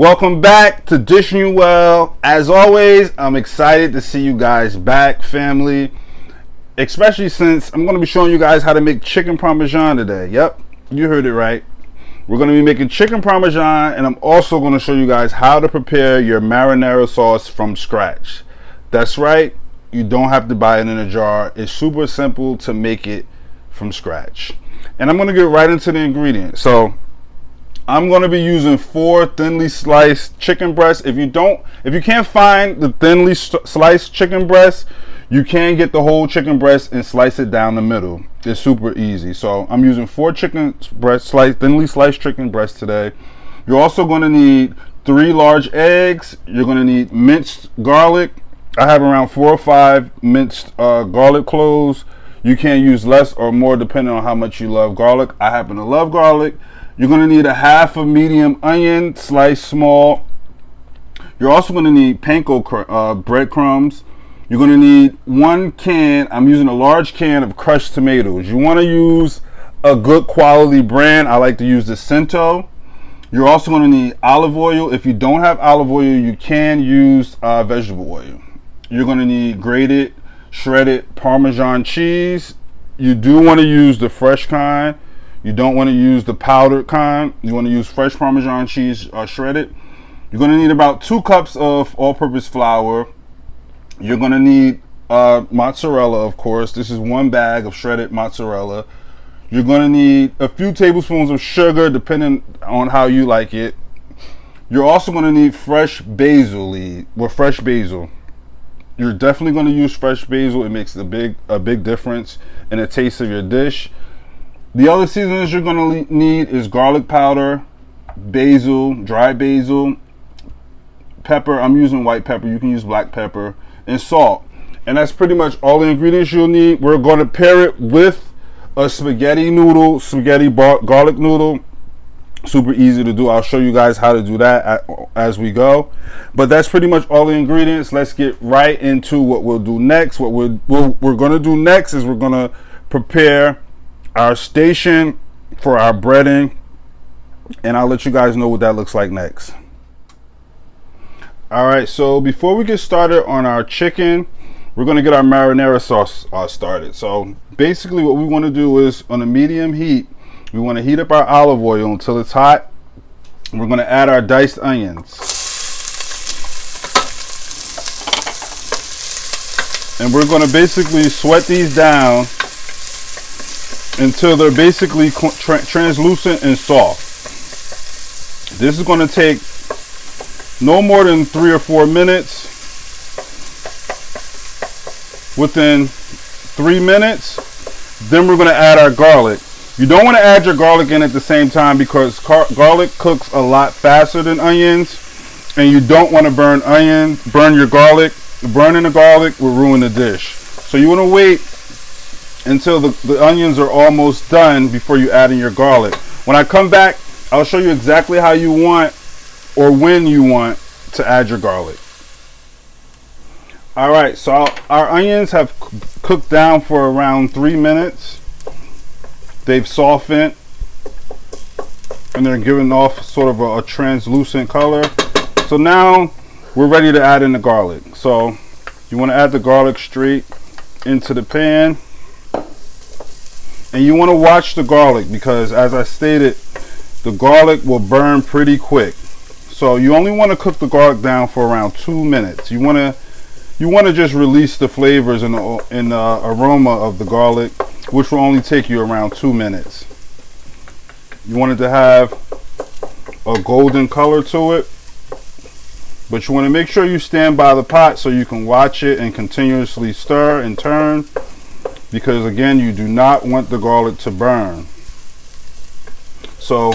Welcome back to Dishing You Well. As always, I'm excited to see you guys back, family. Especially since I'm going to be showing you guys how to make chicken Parmesan today. Yep, you heard it right. We're going to be making chicken Parmesan, and I'm also going to show you guys how to prepare your marinara sauce from scratch. That's right, you don't have to buy it in a jar. It's super simple to make it from scratch. And I'm going to get right into the ingredients. So I'm going to be using 4 thinly sliced chicken breasts. If you can't find the thinly sliced chicken breast, you can get the whole chicken breast and slice it down the middle. It's super easy. So I'm using 4 chicken breast thinly sliced chicken breasts today. You're also going to need 3 large eggs. You're going to need minced garlic. I have around 4 or 5 minced garlic cloves. You can use less or more depending on how much you love garlic. I happen to love garlic. You're going to need a half a medium onion sliced small. You're also going to need panko breadcrumbs. You're going to need 1 can. I'm using a large can of crushed tomatoes. You want to use a good quality brand. I like to use the Cento. You're also going to need olive oil. If you don't have olive oil, you can use vegetable oil. You're going to need grated, shredded Parmesan cheese. You do want to use the fresh kind. You don't want to use the powdered kind. You want to use fresh Parmesan cheese shredded. You're going to need about 2 cups of all-purpose flour. You're going to need mozzarella, of course. This is 1 bag of shredded mozzarella. You're going to need a few tablespoons of sugar, depending on how you like it. You're also going to need fresh basil fresh basil. You're definitely going to use fresh basil. It makes a big difference in the taste of your dish. The other seasonings you're going to need is garlic powder, basil, dried basil, pepper. I'm using white pepper. You can use black pepper, and salt. And that's pretty much all the ingredients you'll need. We're going to pair it with a spaghetti garlic noodle. Super easy to do. I'll show you guys how to do that as we go. But that's pretty much all the ingredients. Let's get right into what we'll do next. What we're going to do next is we're going to prepare our station for our breading, and I'll let you guys know what that looks like next. Alright, so before we get started on our chicken, we're going to get our marinara sauce started. So basically what we want to do is, on a medium heat, we want to heat up our olive oil until it's hot. We're going to add our diced onions, and we're going to basically sweat these down until they're basically translucent and soft. This is going to take no more than 3 or 4 minutes. Within 3 minutes, then we're going to add our garlic. You don't want to add your garlic in at the same time because garlic cooks a lot faster than onions, and you don't want to burn your garlic. Burning the garlic will ruin the dish. So you want to wait until the onions are almost done before you add in your garlic. When I come back, I'll show you exactly how you want or when you want to add your garlic. Alright, so our onions have cooked down for around 3 minutes. They've softened and they're giving off sort of a translucent color. So now we're ready to add in the garlic. So you want to add the garlic straight into the pan. And you want to watch the garlic because, as I stated, the garlic will burn pretty quick. So you only want to cook the garlic down for around 2 minutes. You want to just release the flavors and the aroma of the garlic, which will only take you around 2 minutes. You want it to have a golden color to it, but you want to make sure you stand by the pot so you can watch it and continuously stir and turn. Because again, you do not want the garlic to burn. So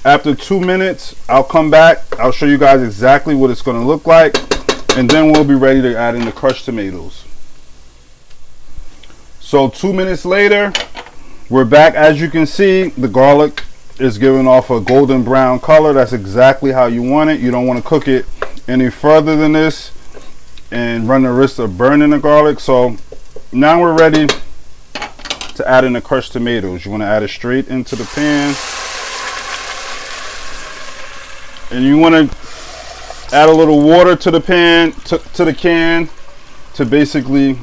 after 2 minutes, I'll come back. I'll show you guys exactly what it's going to look like. And then we'll be ready to add in the crushed tomatoes. So 2 minutes later, we're back. As you can see, the garlic is giving off a golden brown color. That's exactly how you want it. You don't want to cook it any further than this and run the risk of burning the garlic. So now we're ready to add in the crushed tomatoes. You want to add it straight into the pan, and you want to Add a little water to the pan, to the can, to basically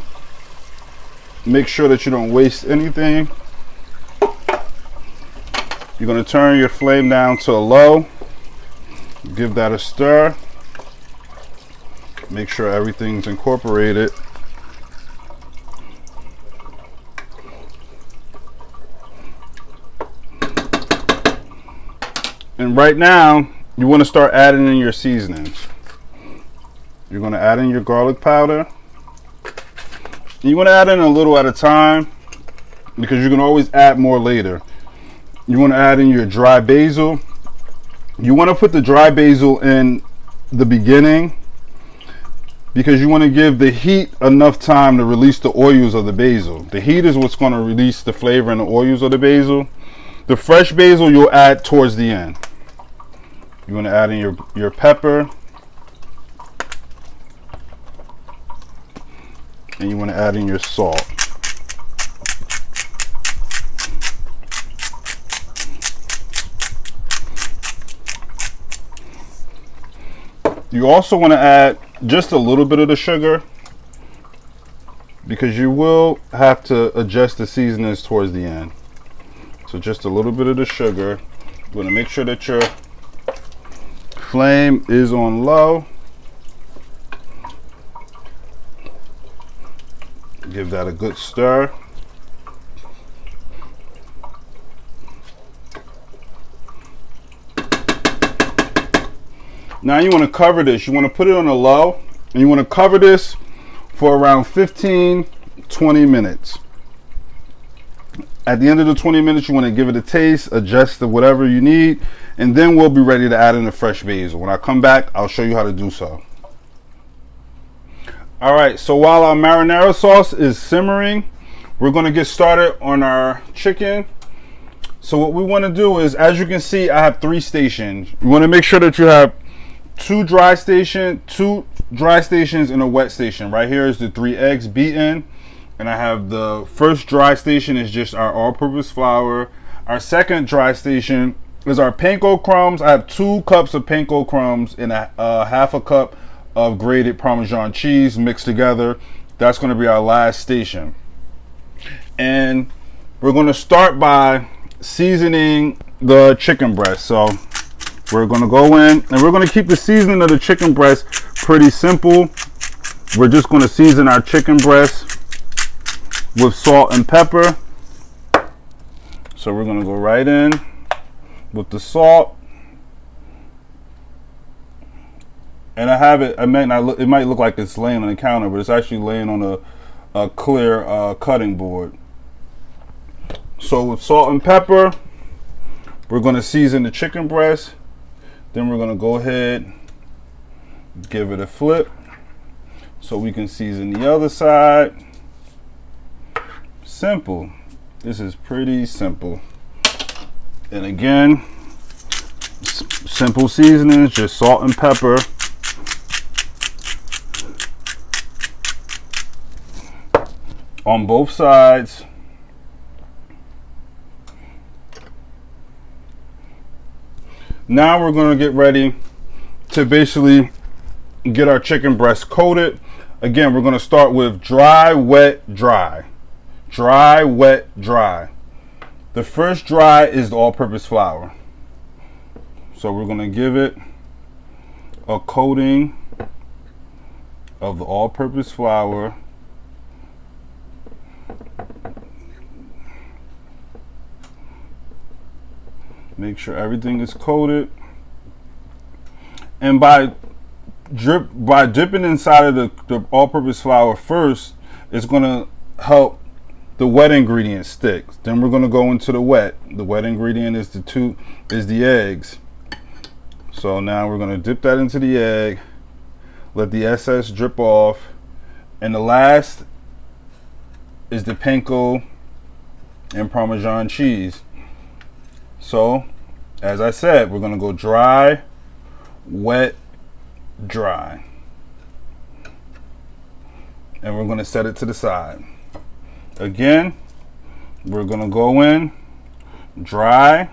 make sure that you don't waste anything. You're going to turn your flame down to a low. Give that a stir. Make sure everything's incorporated. And right now, you want to start adding in your seasonings. You're going to add in your garlic powder. You want to add in a little at a time because you can always add more later. You want to add in your dry basil. You want to put the dry basil in the beginning because you want to give the heat enough time to release the oils of the basil. The heat is what's going to release the flavor and the oils of the basil. The fresh basil you'll add towards the end. You want to add in your pepper. And you want to add in your salt. You also want to add just a little bit of the sugar because you will have to adjust the seasonings towards the end. So just a little bit of the sugar. You want to make sure that your flame is on low. Give that a good stir. Now you want to cover this. You want to put it on a low and you want to cover this for around 15-20 minutes. At the end of the 20 minutes, you want to give it a taste, adjust to whatever you need, and then we'll be ready to add in the fresh basil. When I come back, I'll show you how to do so. All right, so while our marinara sauce is simmering, we're going to get started on our chicken. So what we want to do is, as you can see, I have 3 stations. You want to make sure that you have two dry stations and a wet station. Right here is the 3 eggs beaten, and I have the first dry station is just our all-purpose flour. Our second dry station is our panko crumbs. I have 2 cups of panko crumbs and a half a cup of grated Parmesan cheese mixed together. That's going to be our last station, and we're going to start by seasoning the chicken breast. So we're going to go in and we're going to keep the seasoning of the chicken breast pretty simple. We're just going to season our chicken breast with salt and pepper. So we're going to go right in with the salt. And I have it, it might look like it's laying on the counter, but it's actually laying on a clear cutting board. So with salt and pepper, we're going to season the chicken breast. Then we're going to go ahead, give it a flip so we can season the other side. Simple. This is pretty simple. And again, simple seasonings, just salt and pepper. On both sides. Now we're going to get ready to basically get our chicken breast coated. Again, we're going to start with dry, wet, dry. Dry, wet, dry. The first dry is the all-purpose flour. So we're going to give it a coating of the all-purpose flour. Make sure everything is coated, and by dipping inside of the all-purpose flour first, it's going to help the wet ingredient stick. Then we're going to go into the wet. The wet ingredient is the eggs. So now we're going to dip that into the egg, let the excess drip off, and the last is the panko and Parmesan cheese. So, as I said, we're going to go dry, wet, dry. And we're going to set it to the side. Again, we're going to go in dry,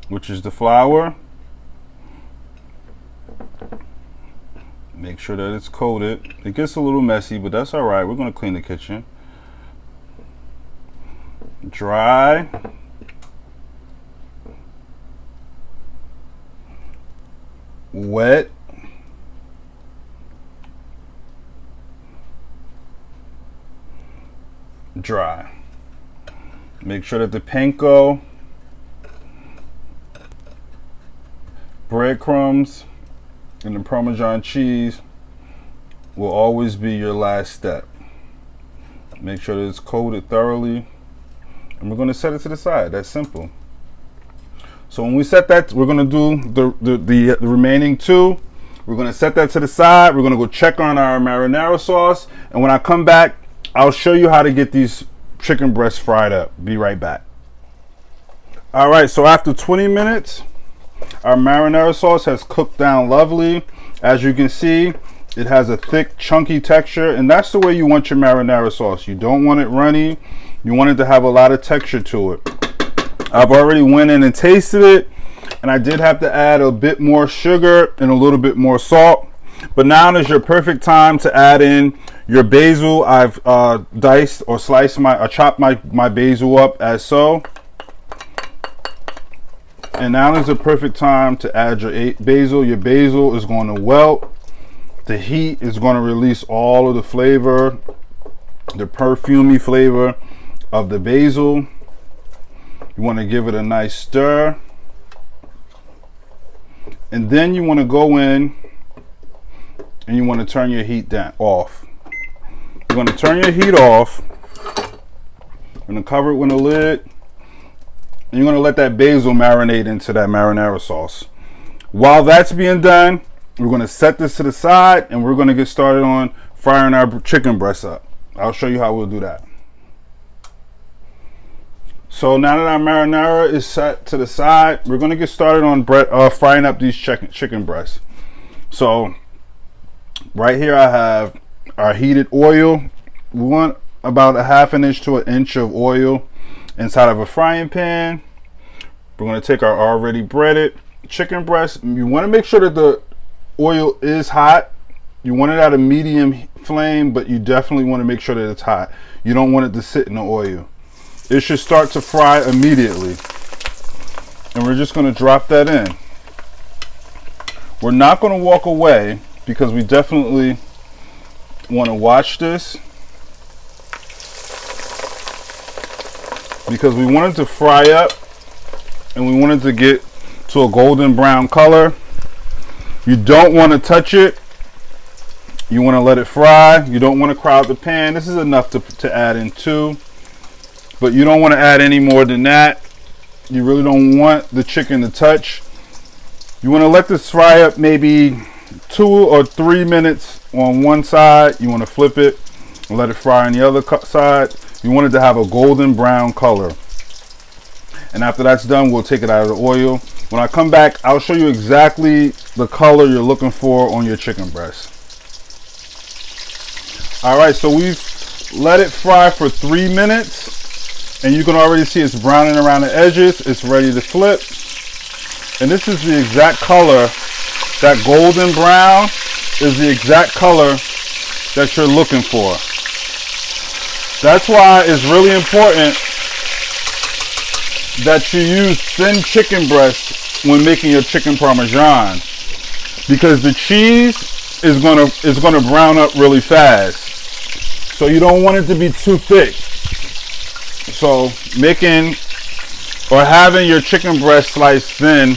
which is the flour. Make sure that it's coated. It gets a little messy, but that's all right. We're going to clean the kitchen. Dry. Wet. Dry. Make sure that the panko, breadcrumbs, and the Parmesan cheese will always be your last step. Make sure that it's coated thoroughly, and we're going to set it to the side. That's simple. So when we set that, we're going to do the remaining two. We're going to set that to the side. We're going to go check on our marinara sauce, and when I come back, I'll show you how to get these chicken breasts fried up. Be right back. All right, so after 20 minutes, our marinara sauce has cooked down lovely. As you can see, it has a thick, chunky texture, and that's the way you want your marinara sauce. You don't want it runny. You want it to have a lot of texture to it. I've already went in and tasted it, and I did have to add a bit more sugar and a little bit more salt. But now is your perfect time to add in your basil. I've diced or sliced chopped my basil up as so. And now is the perfect time to add your basil. Your basil is going to wilt. The heat is going to release all of the flavor, the perfumey flavor of the basil. You want to give it a nice stir. And then you want to go in and you want to turn your heat off. You're going to turn your heat off. You're going to cover it with a lid. And you're going to let that basil marinate into that marinara sauce. While that's being done, we're going to set this to the side and we're going to get started on frying our chicken breasts up. I'll show you how we'll do that. So now that our marinara is set to the side, we're going to get started on frying up these chicken breasts. So right here I have our heated oil. We want about a ½ inch to an inch of oil inside of a frying pan. We're going to take our already breaded chicken breast. You want to make sure that the oil is hot. You want it at a medium flame, but you definitely want to make sure that it's hot. You don't want it to sit in the oil. It should start to fry immediately. And we're just going to drop that in. We're not going to walk away because we definitely want to watch this, because we want it to fry up and we want it to get to a golden brown color. You don't want to touch it. You want to let it fry. You don't want to crowd the pan. This is enough to add in two, but you don't want to add any more than that. You really don't want the chicken to touch. You want to let this fry up maybe 2 or 3 minutes on one side. You want to flip it and let it fry on the other side. You want it to have a golden brown color. And after that's done, we'll take it out of the oil. When I come back, I'll show you exactly the color you're looking for on your chicken breast. All right, so we've let it fry for 3 minutes, and you can already see it's browning around the edges. It's ready to flip. And this is the exact color. That golden brown is the exact color that you're looking for. That's why it's really important that you use thin chicken breasts when making your chicken Parmesan, because the cheese is gonna brown up really fast. So you don't want it to be too thick. So making or having your chicken breast sliced thin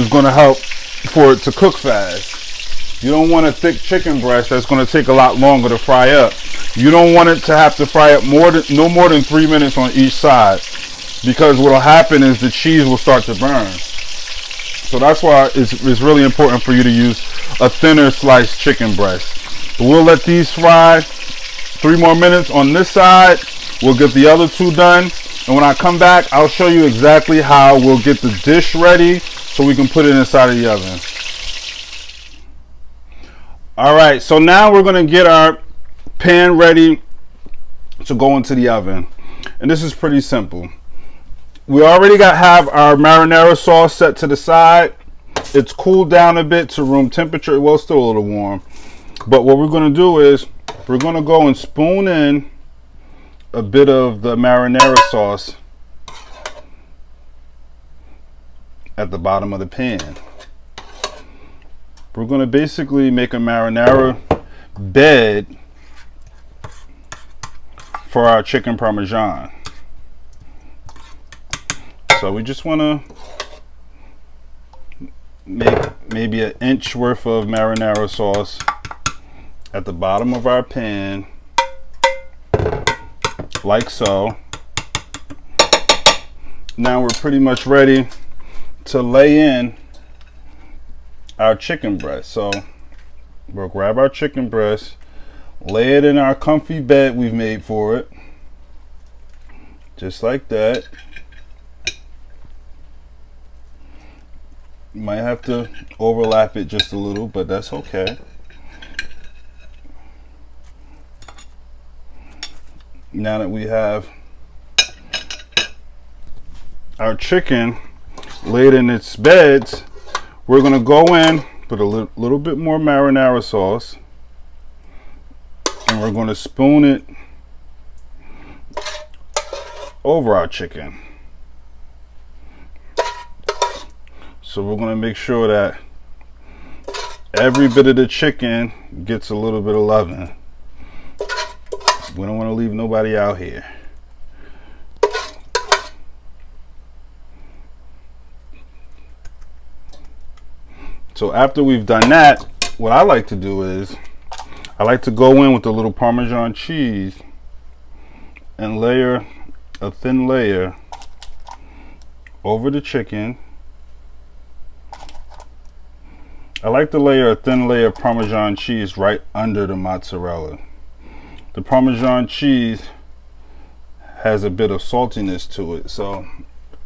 is gonna help for it to cook fast. You don't want a thick chicken breast that's going to take a lot longer to fry up. You don't want it to have to fry up no more than 3 minutes on each side, because what will happen is the cheese will start to burn. So that's why it's really important for you to use a thinner sliced chicken breast. But we'll let these fry 3 more minutes on this side. We'll get the other 2 done, and when I come back, I'll show you exactly how we'll get the dish ready so we can put it inside of the oven. All right, so now we're going to get our pan ready to go into the oven. And this is pretty simple. We already have our marinara sauce set to the side. It's cooled down a bit to room temperature. Well, it's still a little warm. But what we're going to do is we're going to go and spoon in a bit of the marinara sauce at the bottom of the pan. We're going to basically make a marinara bed for our chicken parmesan. So we just want to make maybe an inch worth of marinara sauce at the bottom of our pan, like so. Now we're pretty much ready to lay in our chicken breast. So we'll grab our chicken breast, lay it in our comfy bed we've made for it, just like that. You might have to overlap it just a little, but that's okay. Now that we have our chicken laid in its beds, we're going to go in with a little bit more marinara sauce, and we're going to spoon it over our chicken. So we're going to make sure that every bit of the chicken gets a little bit of loving. We don't want to leave nobody out here. So after we've done that, what I like to do is I like to go in with a little Parmesan cheese and layer a thin layer over the chicken. I like to layer a thin layer of Parmesan cheese right under the mozzarella. The Parmesan cheese has a bit of saltiness to it, so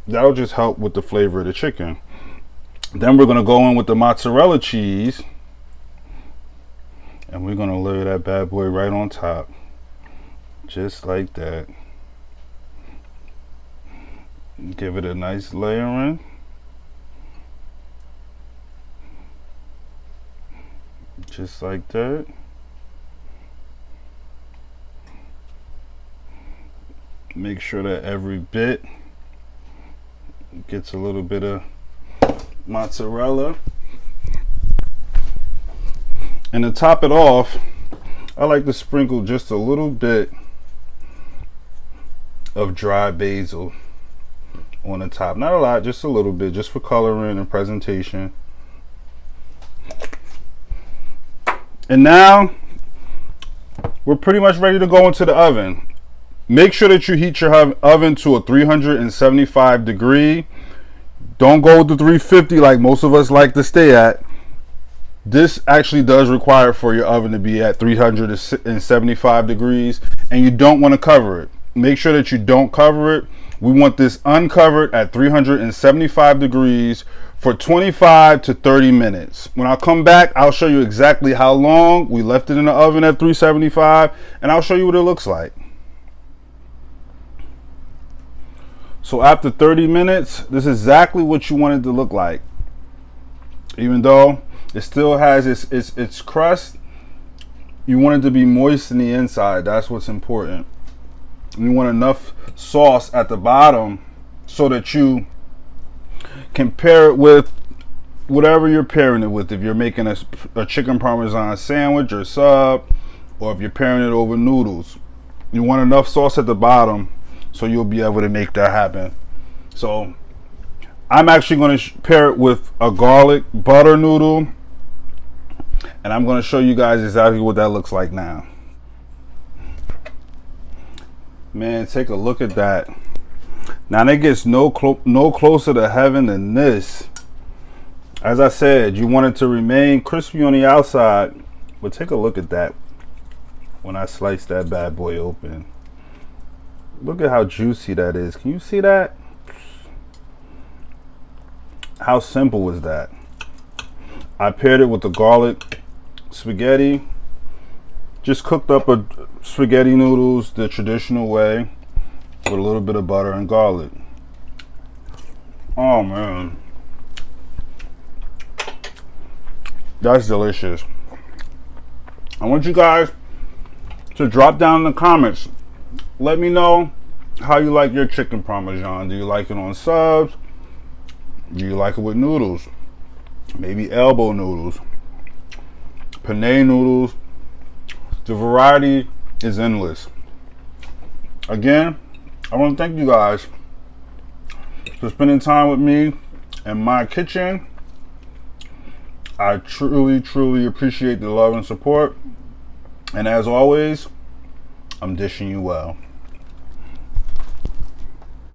that'll just help with the flavor of the chicken. Then we're going to go in with the mozzarella cheese, and we're going to layer that bad boy right on top, just like that. Give it a nice layering. Just like that. Make sure that every bit gets a little bit of mozzarella. And to top it off, I like to sprinkle just a little bit of dry basil on the top. Not a lot, just a little bit, just for coloring and presentation. And now we're pretty much ready to go into the oven. Make sure that you heat your oven to a 375 degree. Don't go with the 350 like most of us like to stay at. This actually does require for your oven to be at 375 degrees, and you don't want to cover it. Make sure that you don't cover it. We want this uncovered at 375 degrees for 25 to 30 minutes. When I come back, I'll show you exactly how long we left it in the oven at 375, and I'll show you what it looks like. So after 30 minutes, this is exactly what you want it to look like. Even though it still has its crust, you want it to be moist in the inside. That's what's important. You want enough sauce at the bottom so that you can pair it with whatever you're pairing it with. If you're making a chicken parmesan sandwich or sub, or if you're pairing it over noodles, you want enough sauce at the bottom so you'll be able to make that happen. So I'm actually going to pair it with a garlic butter noodle, and I'm going to show you guys exactly what that looks like now. Man, take a look at that. Now that gets no closer to heaven than this. As I said, you want it to remain crispy on the outside, but take a look at that when I slice that bad boy open. Look at how juicy that is. Can you see that? How simple was that? I paired it with the garlic spaghetti. Just cooked up a spaghetti noodles the traditional way with a little bit of butter and garlic. Oh man. That's delicious. I want you guys to drop down in the comments. Let me know how you like your chicken parmesan. Do you like it on subs? Do you like it with noodles? Maybe elbow noodles, penne noodles. The variety is endless. Again, I want to thank you guys for spending time with me in my kitchen. I truly appreciate the love and support. And as always, I'm dishing you well.